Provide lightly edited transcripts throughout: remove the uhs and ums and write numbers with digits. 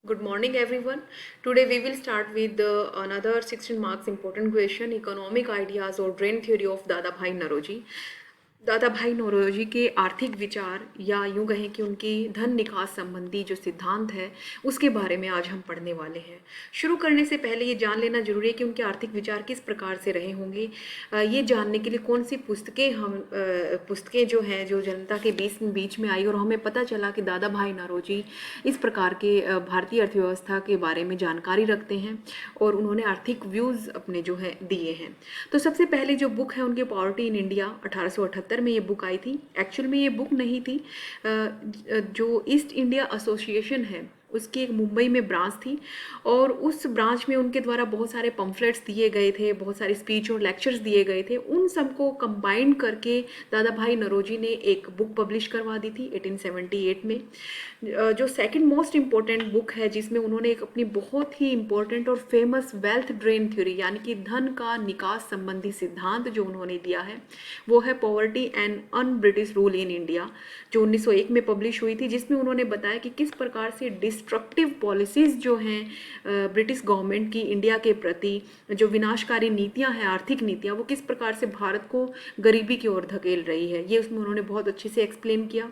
Good morning, everyone. Today we will start with another 16 marks important question, economic ideas or brain theory of दादा भाई नौरोजी। दादा भाई नौरोजी के आर्थिक विचार या यूं कहें कि उनकी धन निकास संबंधी जो सिद्धांत है उसके बारे में आज हम पढ़ने वाले हैं। शुरू करने से पहले ये जान लेना जरूरी है कि उनके आर्थिक विचार किस प्रकार से रहे होंगे। ये जानने के लिए कौन सी पुस्तकें जो हैं जो जनता के बीच में आई और हमें पता चला कि दादा भाई नौरोजी इस प्रकार के भारतीय अर्थव्यवस्था के बारे में जानकारी रखते हैं और उन्होंने आर्थिक व्यूज़ अपने जो है दिए हैं। तो सबसे पहले जो बुक है उनकी पॉवर्टी इन इंडिया 1878 में ये बुक आई थी। एक्चुअल में ये बुक नहीं थी, जो ईस्ट इंडिया एसोसिएशन है उसकी एक मुंबई में ब्रांच थी और उस ब्रांच में उनके द्वारा बहुत सारे पम्फलेट्स दिए गए थे, बहुत सारे स्पीच और लेक्चर्स दिए गए थे। उन सबको कंबाइन करके दादा भाई नौरोजी ने एक बुक पब्लिश करवा दी थी 1878 में, जो सेकंड मोस्ट इम्पॉर्टेंट बुक है जिसमें उन्होंने एक अपनी बहुत ही इम्पोर्टेंट और फेमस वेल्थ ड्रेन थ्योरी यानी कि धन का निकास संबंधी सिद्धांत जो उन्होंने दिया है वो है poverty and un British rule in India, जो 1901 में पब्लिश हुई थी, जिसमें उन्होंने बताया कि किस प्रकार से डिस्ट्रक्टिव पॉलिसीज़ जो हैं ब्रिटिश गवर्नमेंट की इंडिया के प्रति, जो विनाशकारी नीतियां हैं, आर्थिक नीतियां, वो किस प्रकार से भारत को गरीबी की ओर धकेल रही है। ये उसमें उन्होंने बहुत अच्छे से एक्सप्लेन किया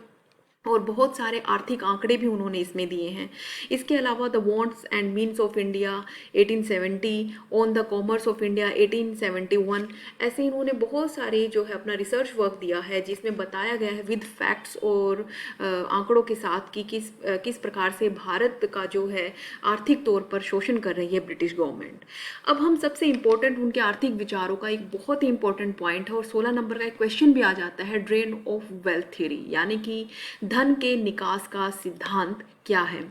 और बहुत सारे आर्थिक आंकड़े भी उन्होंने इसमें दिए हैं। इसके अलावा the wants and means of India 1870, on the commerce of India 1871, ऐसे इन्होंने बहुत सारे जो है अपना रिसर्च वर्क दिया है जिसमें बताया गया है विद फैक्ट्स और आंकड़ों के साथ कि किस प्रकार से भारत का जो है आर्थिक तौर पर शोषण कर रही है ब्रिटिश गवर्नमेंट। अब हम सबसे इम्पोर्टेंट उनके आर्थिक विचारों का एक बहुत ही इंपॉर्टेंट पॉइंट है और 16 नंबर का एक क्वेश्चन भी आ जाता है, ड्रेन ऑफ वेल्थ थ्योरी यानी कि धन के निकास का सिद्धांत क्या है।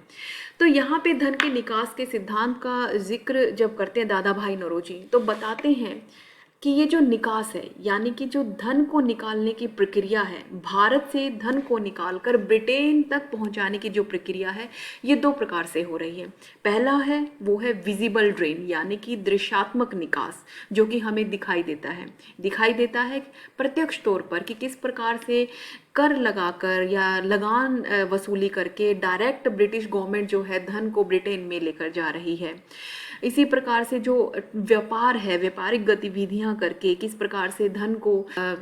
तो यहाँ पे धन के निकास के सिद्धांत का जिक्र जब करते हैं दादा भाई नौरोजी तो बताते हैं कि ये जो निकास है यानी कि जो धन को निकालने की प्रक्रिया है, भारत से धन को निकालकर ब्रिटेन तक पहुंचाने की जो प्रक्रिया है ये दो प्रकार से हो रही है। पहला है वो है विजिबल ड्रेन यानी कि दृश्यात्मक निकास, जो कि हमें दिखाई देता है प्रत्यक्ष तौर पर कि किस प्रकार से कर लगाकर या लगान वसूली करके डायरेक्ट ब्रिटिश गवर्नमेंट जो है धन को ब्रिटेन में लेकर जा रही है। इसी प्रकार से जो व्यापार है, व्यापारिक गतिविधियां करके किस प्रकार से धन को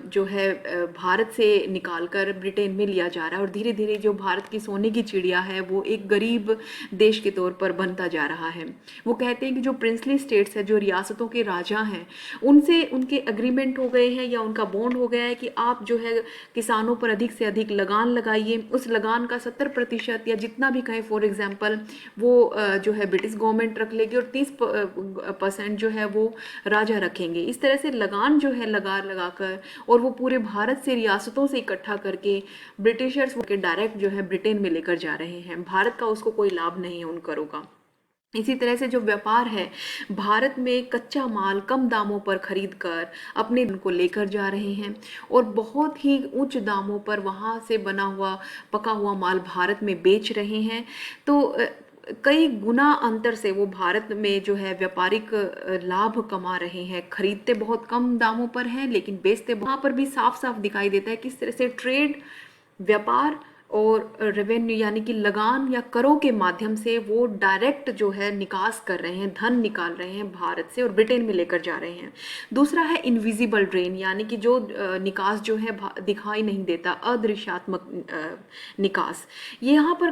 जो है भारत से निकालकर ब्रिटेन में लिया जा रहा है और धीरे धीरे जो भारत की सोने की चिड़िया है वो एक गरीब देश के तौर पर बनता जा रहा है। वो कहते हैं कि जो प्रिंसली स्टेट्स है, जो रियासतों के राजा हैं, उनसे उनके एग्रीमेंट हो गए हैं या उनका बॉन्ड हो गया है कि आप जो है किसानों पर अधिक से अधिक लगान लगाइए। उस लगान का 70% या जितना भी कहें, फॉर एग्जाम्पल वो जो है ब्रिटिश गवर्नमेंट रख लेगी और 30% जो है वो राजा रखेंगे। इस तरह से लगान जो है लगा कर और वो पूरे भारत से रियासतों से इकट्ठा करके ब्रिटिशर्स के डायरेक्ट जो है ब्रिटेन में लेकर जा रहे हैं। भारत का उसको कोई लाभ नहीं है उन करों का। इसी तरह से जो व्यापार है, भारत में कच्चा माल कम दामों पर खरीद कर अपने को लेकर जा रहे हैं और बहुत ही उच्च दामों पर वहाँ से बना हुआ पका हुआ माल भारत में बेच रहे हैं। तो कई गुना अंतर से वो भारत में जो है व्यापारिक लाभ कमा रहे हैं। खरीदते बहुत कम दामों पर हैं लेकिन बेचते वहाँ पर भी साफ साफ दिखाई देता है किस तरह से ट्रेड, व्यापार और रेवेन्यू यानी कि लगान या करों के माध्यम से वो डायरेक्ट जो है निकास कर रहे हैं, धन निकाल रहे हैं भारत से और ब्रिटेन में लेकर जा रहे हैं। दूसरा है इनविजिबल ड्रेन यानी कि जो निकास जो है दिखाई नहीं देता, अदृश्यात्मक निकास। ये यहाँ पर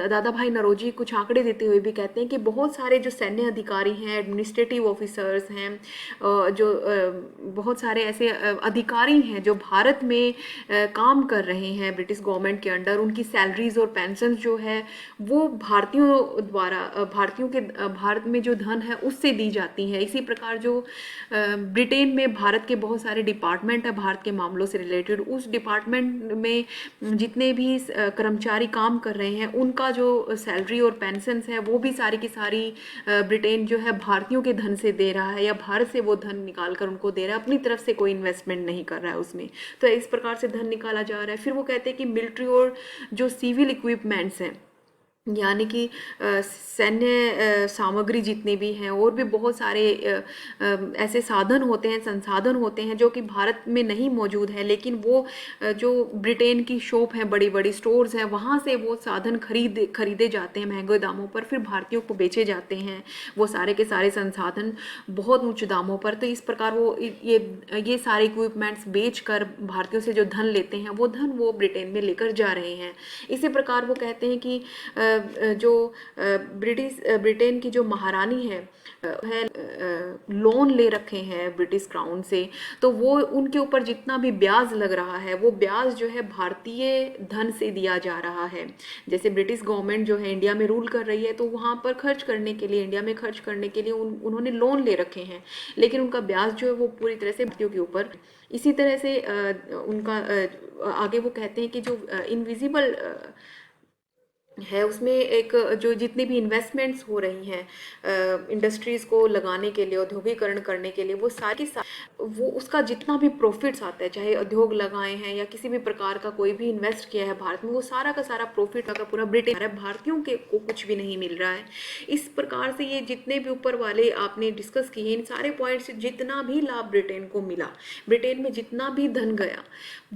दादा भाई नौरोजी कुछ आंकड़े देते हुए भी कहते हैं कि बहुत सारे जो सैन्य अधिकारी हैं, एडमिनिस्ट्रेटिव ऑफिसर्स हैं, जो बहुत सारे ऐसे अधिकारी हैं जो भारत में काम कर रहे हैं ब्रिटिश गवर्नमेंट के अंडर, उनकी सैलरीज और पेंशन जो है वो भारतीयों द्वारा भारतीयों के भारत में जो धन है उससे दी जाती है। इसी प्रकार जो ब्रिटेन में भारत के बहुत सारे डिपार्टमेंट है भारत के मामलों से रिलेटेड, उस डिपार्टमेंट में जितने भी कर्मचारी काम कर रहे हैं उनका जो सैलरी और पेंशन है वो भी सारी की सारी ब्रिटेन जो है भारतीयों के धन से दे रहा है या भारत से वो धन निकाल कर उनको दे रहा है, अपनी तरफ से कोई इन्वेस्टमेंट नहीं कर रहा है उसमें। तो इस प्रकार से धन निकाला जा रहा है। फिर वो कहते हैं कि मिलिट्री और जो सिविल इक्विपमेंट्स हैं यानी कि सैन्य सामग्री जितने भी हैं और भी बहुत सारे ऐसे साधन होते हैं, संसाधन होते हैं जो कि भारत में नहीं मौजूद है, लेकिन वो जो ब्रिटेन की शॉप हैं, बड़ी बड़ी स्टोर्स हैं, वहाँ से वो साधन खरीदे जाते हैं महंगे दामों पर, फिर भारतीयों को बेचे जाते हैं वो सारे के सारे संसाधन बहुत उच्च दामों पर। तो इस प्रकार वो ये सारे इक्विपमेंट्स बेच कर भारतीयों से जो धन लेते हैं वो धन वो ब्रिटेन में लेकर जा रहे हैं। इसी प्रकार वो कहते हैं कि जो ब्रिटेन की जो महारानी है लोन ले रखे हैं ब्रिटिश क्राउन से, तो वो उनके ऊपर जितना भी ब्याज लग रहा है वो ब्याज जो है भारतीय धन से दिया जा रहा है। जैसे ब्रिटिश गवर्नमेंट जो है इंडिया में रूल कर रही है, तो वहाँ पर खर्च करने के लिए, इंडिया में खर्च करने के लिए उन्होंने लोन ले रखे हैं, लेकिन उनका ब्याज जो है वो पूरी तरह से भारतीयों के ऊपर। इसी तरह से उनका आगे वो कहते हैं कि जो इनविजिबल है उसमें एक जो जितनी भी इन्वेस्टमेंट्स हो रही हैं इंडस्ट्रीज़ को लगाने के लिए, औद्योगिकरण करने के लिए, वो सारी वो उसका जितना भी प्रॉफिट्स आता है, चाहे उद्योग लगाए हैं या किसी भी प्रकार का कोई भी इन्वेस्ट किया है भारत में, वो सारा का सारा प्रॉफिट का पूरा ब्रिटेन, भारतीयों के को कुछ भी नहीं मिल रहा है। इस प्रकार से ये जितने भी ऊपर वाले आपने डिस्कस किए इन सारे पॉइंट से जितना भी लाभ ब्रिटेन को मिला, ब्रिटेन में जितना भी धन गया,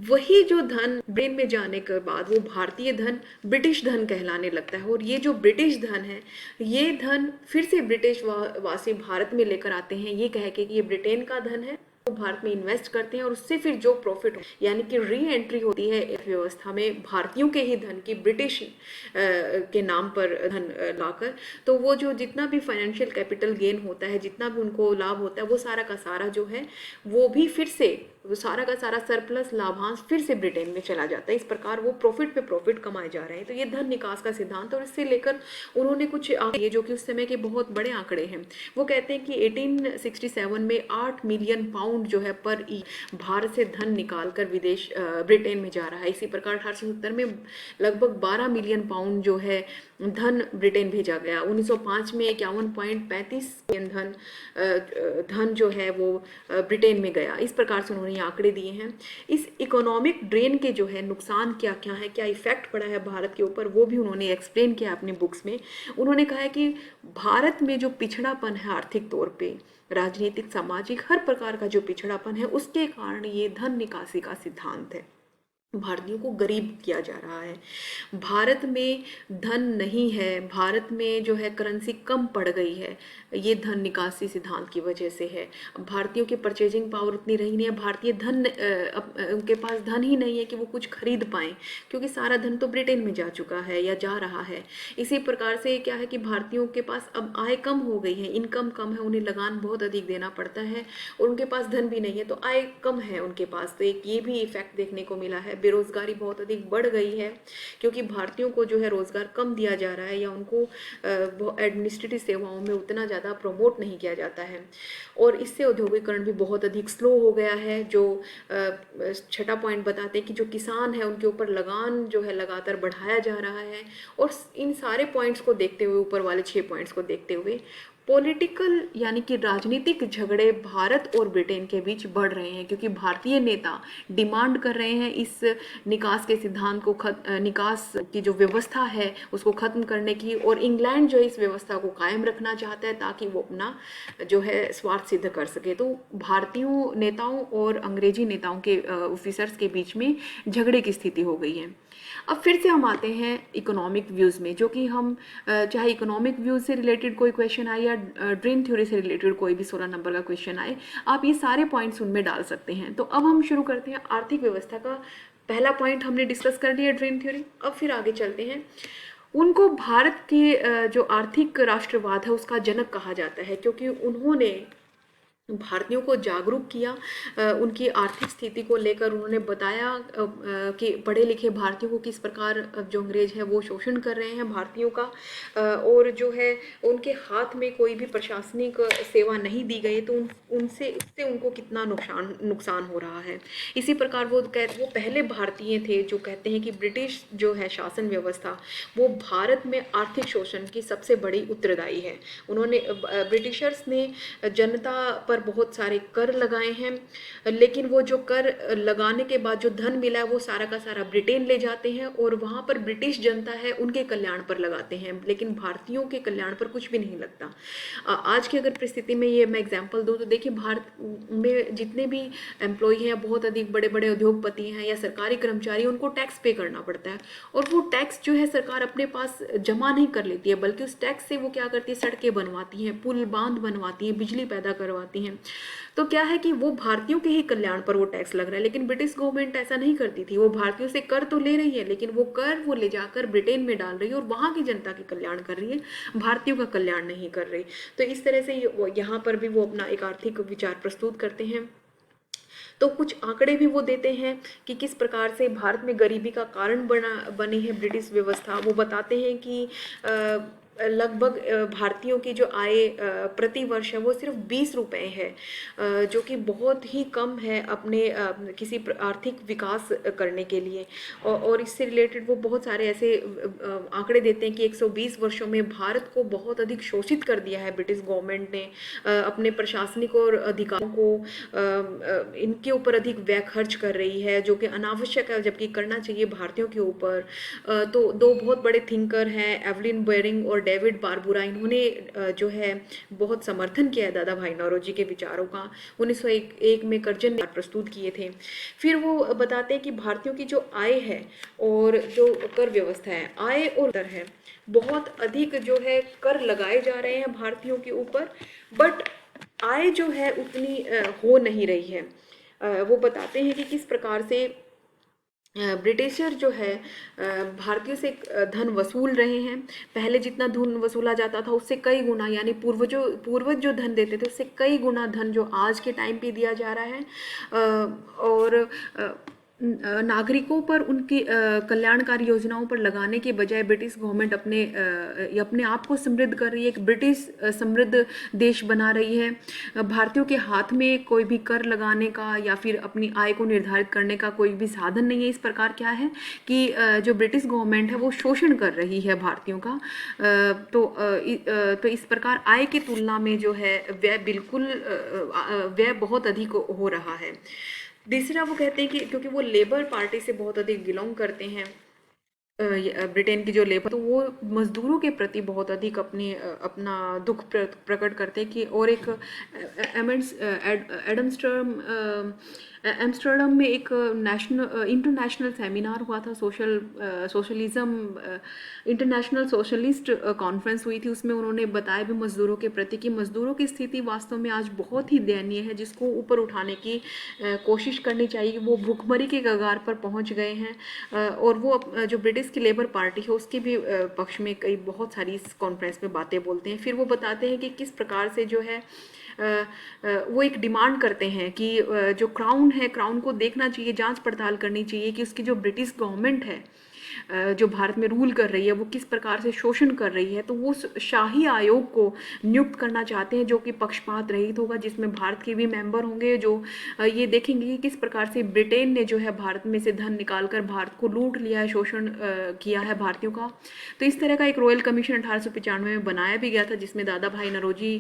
वही जो धन ब्रिटेन में जाने के बाद वो भारतीय धन ब्रिटिश धन कहलाने लगता है। और ये जो ब्रिटिश धन है, ये धन फिर से ब्रिटिश वासी भारत में लेकर आते हैं, ये कह के कि ये ब्रिटेन का धन है, वो भारत में इन्वेस्ट करते हैं और उससे फिर जो प्रॉफिट यानी कि री एंट्री होती है अर्थव्यवस्था में भारतीयों के ही धन की, ब्रिटिश के नाम पर धन लाकर, तो वो जो जितना भी फाइनेंशियल कैपिटल गेन होता है, जितना भी उनको लाभ होता है, वो सारा का सारा जो है वो भी फिर से वो सारा का सारा सरप्लस लाभांश फिर से ब्रिटेन में चला जाता है। इस प्रकार वो प्रॉफिट पे प्रॉफिट कमाए जा रहे हैं। तो ये धन निकास का सिद्धांत, और इससे लेकर उन्होंने कुछ आंकड़े जो कि उस समय के बहुत बड़े आंकड़े हैं, वो कहते हैं कि 1867 में 8 मिलियन पाउंड जो है पर भारत से धन निकाल कर विदेश ब्रिटेन में जा रहा है। इसी प्रकार 1870 में लगभग 12 मिलियन पाउंड जो है धन ब्रिटेन भेजा गया। 1905 में 51.35 मिलियन धन जो है वो ब्रिटेन में गया। इस प्रकार से उन्होंने आंकड़े दिए हैं। इस इकोनॉमिक ड्रेन के जो है नुकसान क्या क्या है, क्या इफेक्ट पड़ा है भारत के ऊपर, वो भी उन्होंने एक्सप्लेन किया अपने बुक्स में। उन्होंने कहा है कि भारत में जो पिछड़ापन है आर्थिक तौर पे, राजनीतिक, सामाजिक, हर प्रकार का जो पिछड़ापन है, उसके कारण ये धन निकासी का सिद्धांत है। भारतीयों को गरीब किया जा रहा है। भारत में धन नहीं है, भारत में जो है करेंसी कम पड़ गई है, ये धन निकासी सिद्धांत की वजह से है। भारतीयों की परचेजिंग पावर उतनी रही नहीं है, भारतीय धन उनके पास धन ही नहीं है कि वो कुछ खरीद पाएँ, क्योंकि सारा धन तो ब्रिटेन में जा चुका है या जा रहा है। इसी प्रकार से क्या है कि भारतीयों के पास अब आय कम हो गई है, इनकम कम है, उन्हें लगान बहुत अधिक देना पड़ता है, और उनके पास धन भी नहीं है, तो आय कम है उनके पास। तो एक ये भी इफेक्ट देखने को मिला है। बेरोजगारी बहुत अधिक बढ़ गई है, क्योंकि भारतीयों को जो है रोजगार कम दिया जा रहा है, या उनको एडमिनिस्ट्रेटिव सेवाओं में उतना ज़्यादा प्रमोट नहीं किया जाता है, और इससे औद्योगिकरण भी बहुत अधिक स्लो हो गया है। जो छठा पॉइंट बताते हैं कि जो किसान है उनके ऊपर लगान जो है लगातार बढ़ाया जा रहा है। और इन सारे पॉइंट्स को देखते हुए, ऊपर वाले 6 पॉइंट्स को देखते हुए, पॉलिटिकल यानी कि राजनीतिक झगड़े भारत और ब्रिटेन के बीच बढ़ रहे हैं, क्योंकि भारतीय नेता डिमांड कर रहे हैं इस निकास के सिद्धांत को निकास की जो व्यवस्था है उसको खत्म करने की, और इंग्लैंड जो है इस व्यवस्था को कायम रखना चाहता है ताकि वो अपना जो है स्वार्थ सिद्ध कर सके। तो भारतीयों नेताओं और अंग्रेजी नेताओं के ऑफिसर्स के बीच में झगड़े की स्थिति हो गई है। अब फिर से हम आते हैं इकोनॉमिक व्यूज़ में, जो कि हम चाहे इकोनॉमिक व्यूज़ से रिलेटेड कोई क्वेश्चन आए या ड्रेन थ्योरी से रिलेटेड कोई भी 16 नंबर का क्वेश्चन आए, आप ये सारे पॉइंट्स उनमें डाल सकते हैं। तो अब हम शुरू करते हैं आर्थिक व्यवस्था का। पहला पॉइंट हमने डिस्कस कर लिया ड्रेन थ्योरी। अब फिर आगे चलते हैं। उनको भारत के जो आर्थिक राष्ट्रवाद है उसका जनक कहा जाता है, क्योंकि उन्होंने भारतीयों को जागरूक किया, उनकी आर्थिक स्थिति को लेकर उन्होंने बताया कि पढ़े लिखे भारतीयों को किस प्रकार जो अंग्रेज है वो शोषण कर रहे हैं भारतीयों का, और जो है उनके हाथ में कोई भी प्रशासनिक सेवा नहीं दी गई, तो उससे उनको कितना नुकसान हो रहा है। इसी प्रकार वो पहले भारतीय थे जो कहते हैं कि ब्रिटिश जो है शासन व्यवस्था वो भारत में आर्थिक शोषण की सबसे बड़ी उत्तरदायी है। उन्होंने ब्रिटिशर्स ने जनता पर पर बहुत सारे कर लगाए हैं, लेकिन वो जो कर लगाने के बाद जो धन मिला है वो सारा का सारा ब्रिटेन ले जाते हैं और वहाँ पर ब्रिटिश जनता है उनके कल्याण पर लगाते हैं, लेकिन भारतीयों के कल्याण पर कुछ भी नहीं लगता। आज की अगर परिस्थिति में ये मैं एग्जांपल दूँ तो देखिए, भारत में जितने भी एम्प्लॉय हैं, बहुत अधिक बड़े बड़े उद्योगपति हैं या सरकारी कर्मचारी, उनको टैक्स पे करना पड़ता है, और वो टैक्स जो है सरकार अपने पास जमा नहीं कर लेती है, बल्कि उस टैक्स से वो क्या करती है, सड़कें बनवाती हैं, पुल बांध बनवाती हैं, बिजली पैदा करवाती हैं। तो क्या है कि वो भारतीयों के ही कल्याण पर वो टैक्स लग रहा है, लेकिन ब्रिटिश गवर्नमेंट ऐसा नहीं करती थी। वो भारतीयों से कर तो ले रही है, लेकिन वो कर वो ले जाकर ब्रिटेन में डाल रही है और वहाँ की जनता के कल्याण कर रही है, भारतीयों का कल्याण नहीं कर रही। तो इस तरह से यहाँ पर भी वो अपना एक आर्थिक विचार प्रस्तुत करते हैं। तो कुछ आंकड़े भी वो देते हैं कि किस प्रकार से भारत में गरीबी का कारण बनी है ब्रिटिश व्यवस्था। वो बताते हैं कि लगभग भारतीयों की जो आय प्रति वर्ष है वो सिर्फ 20 रुपये है, जो कि बहुत ही कम है अपने किसी आर्थिक विकास करने के लिए। और इससे रिलेटेड वो बहुत सारे ऐसे आंकड़े देते हैं कि 120 वर्षों में भारत को बहुत अधिक शोषित कर दिया है ब्रिटिश गवर्नमेंट ने। अपने प्रशासनिक और अधिकारियों को इनके ऊपर अधिक व्यय खर्च कर रही है, जो कि अनावश्यक है, जबकि करना चाहिए भारतीयों के ऊपर। तो दो बहुत बड़े थिंकर हैं, एवलिन बेरिंग और डेविड बारबूरा, इन्होंने जो है बहुत समर्थन किया है दादा भाई नौरोजी के विचारों का। 1901 में कर्जन ने प्रस्तुत किए थे। फिर वो बताते हैं कि भारतीयों की जो आय है और जो कर व्यवस्था है, आय और दर है, बहुत अधिक जो है कर लगाए जा रहे हैं भारतीयों के ऊपर, बट आय जो है उतनी हो नहीं रही है। वो बताते हैं कि किस प्रकार से ब्रिटिशर जो है भारतीयों से धन वसूल रहे हैं। पहले जितना धन वसूला जाता था उससे कई गुना, यानी पूर्वज जो धन देते थे उससे कई गुना धन जो आज के टाइम पे दिया जा रहा है। और नागरिकों पर उनकी कल्याणकारी योजनाओं पर लगाने के बजाय ब्रिटिश गवर्नमेंट अपने आप को समृद्ध कर रही है, एक ब्रिटिश समृद्ध देश बना रही है। भारतीयों के हाथ में कोई भी कर लगाने का या फिर अपनी आय को निर्धारित करने का कोई भी साधन नहीं है। इस प्रकार क्या है कि जो ब्रिटिश गवर्नमेंट है वो शोषण कर रही है भारतीयों का। तो इस प्रकार आय की तुलना में जो है व्यय बहुत अधिक हो रहा है। तीसरा वो कहते हैं कि क्योंकि वो लेबर पार्टी से बहुत अधिक बिलोंग करते हैं, ब्रिटेन की जो लेबर, तो वो मजदूरों के प्रति बहुत अधिक अपना दुख प्रकट करते हैं कि। और एक एम्स्टर्डम में एक इंटरनेशनल सेमिनार हुआ था, इंटरनेशनल सोशलिस्ट कॉन्फ्रेंस हुई थी। उसमें उन्होंने बताया भी मजदूरों के प्रति कि मजदूरों की स्थिति वास्तव में आज बहुत ही दयनीय है, जिसको ऊपर उठाने की कोशिश करनी चाहिए। वो भूखमरी के कगार पर पहुंच गए हैं। और वो जो ब्रिटिश की लेबर पार्टी है उसके भी पक्ष में कई बहुत सारी इस कॉन्फ्रेंस में बातें बोलते हैं। फिर वो बताते हैं कि किस प्रकार से जो है वो एक डिमांड करते हैं कि जो क्राउन है, क्राउन को देखना चाहिए, जांच पड़ताल करनी चाहिए कि उसकी जो ब्रिटिश गवर्नमेंट है जो भारत में रूल कर रही है वो किस प्रकार से शोषण कर रही है। तो वो शाही आयोग को नियुक्त करना चाहते हैं जो कि पक्षपात रहित होगा, जिसमें भारत के भी मेंबर होंगे, जो ये देखेंगे कि किस प्रकार से ब्रिटेन ने जो है भारत में से धन निकालकर भारत को लूट लिया है, शोषण किया है भारतीयों का। तो इस तरह का एक रॉयल कमीशन 1895 में बनाया भी गया था, जिसमें दादा भाई नौरोजी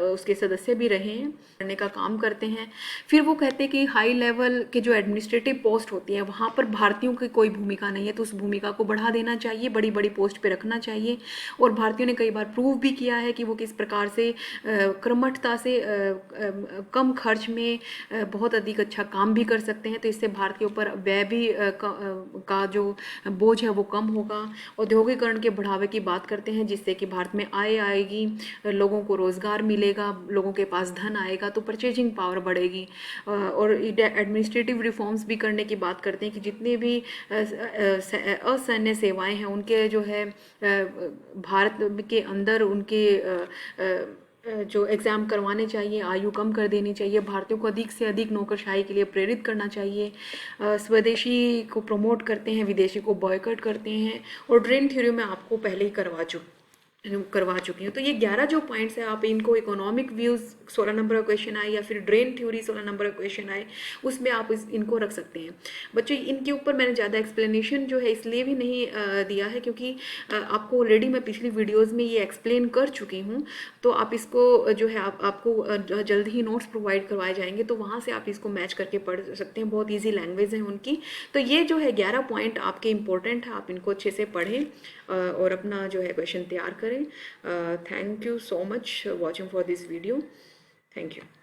उसके सदस्य भी रहे हैं, करने का काम करते हैं। फिर वो कहते हैं कि हाई लेवल के जो एडमिनिस्ट्रेटिव पोस्ट होती है वहाँ पर भारतीयों की कोई भूमिका नहीं है, तो उस भूमिका को बढ़ा देना चाहिए, बड़ी बड़ी पोस्ट पे रखना चाहिए। और भारतीयों ने कई बार प्रूव भी किया है कि वो किस प्रकार से कर्मठता से कम खर्च में बहुत अधिक अच्छा काम भी कर सकते हैं। तो इससे भारत के ऊपर व्यय भी का जो बोझ है वो कम होगा। औद्योगिकरण के बढ़ावे की बात करते हैं, जिससे कि भारत में आय आएगी, लोगों को रोजगार मिलेगा, लोगों के पास धन आएगा, तो परचेजिंग पावर बढ़ेगी। और एडमिनिस्ट्रेटिव रिफॉर्म्स भी करने की बात करते हैं कि जितने भी असैन्य सेवाएं हैं उनके जो है भारत के अंदर उनके जो एग्ज़ाम करवाने चाहिए, आयु कम कर देनी चाहिए, भारतीयों को अधिक से अधिक नौकरशाही के लिए प्रेरित करना चाहिए। स्वदेशी को प्रमोट करते हैं, विदेशी को बॉयकॉट करते हैं। और ड्रेन थ्योरी में आपको पहले ही करवा चुकी। करवा चुकी हूँ। तो ये 11 जो पॉइंट्स है, आप इनको इकोनॉमिक व्यूज़ 16 नंबर का क्वेश्चन आए या फिर ड्रेन थ्योरी 16 नंबर का क्वेश्चन आए, उसमें आप इनको रख सकते हैं। बच्चों इनके ऊपर मैंने ज़्यादा एक्सप्लेनेशन जो है इसलिए भी नहीं दिया है क्योंकि आपको ऑलरेडी मैं पिछली वीडियोज़ में ये एक्सप्लेन कर चुकी हूँ। तो आप इसको जो है आपको जल्द ही नोट्स प्रोवाइड करवाए जाएंगे, तो वहाँ से आप इसको मैच करके पढ़ सकते हैं। बहुत ईजी लैंग्वेज है उनकी। तो ये जो है 11 पॉइंट आपके इंपॉर्टेंट है, आप इनको अच्छे से पढ़ें और अपना जो है क्वेश्चन तैयार करें। Thank you so much watching for this video. Thank you.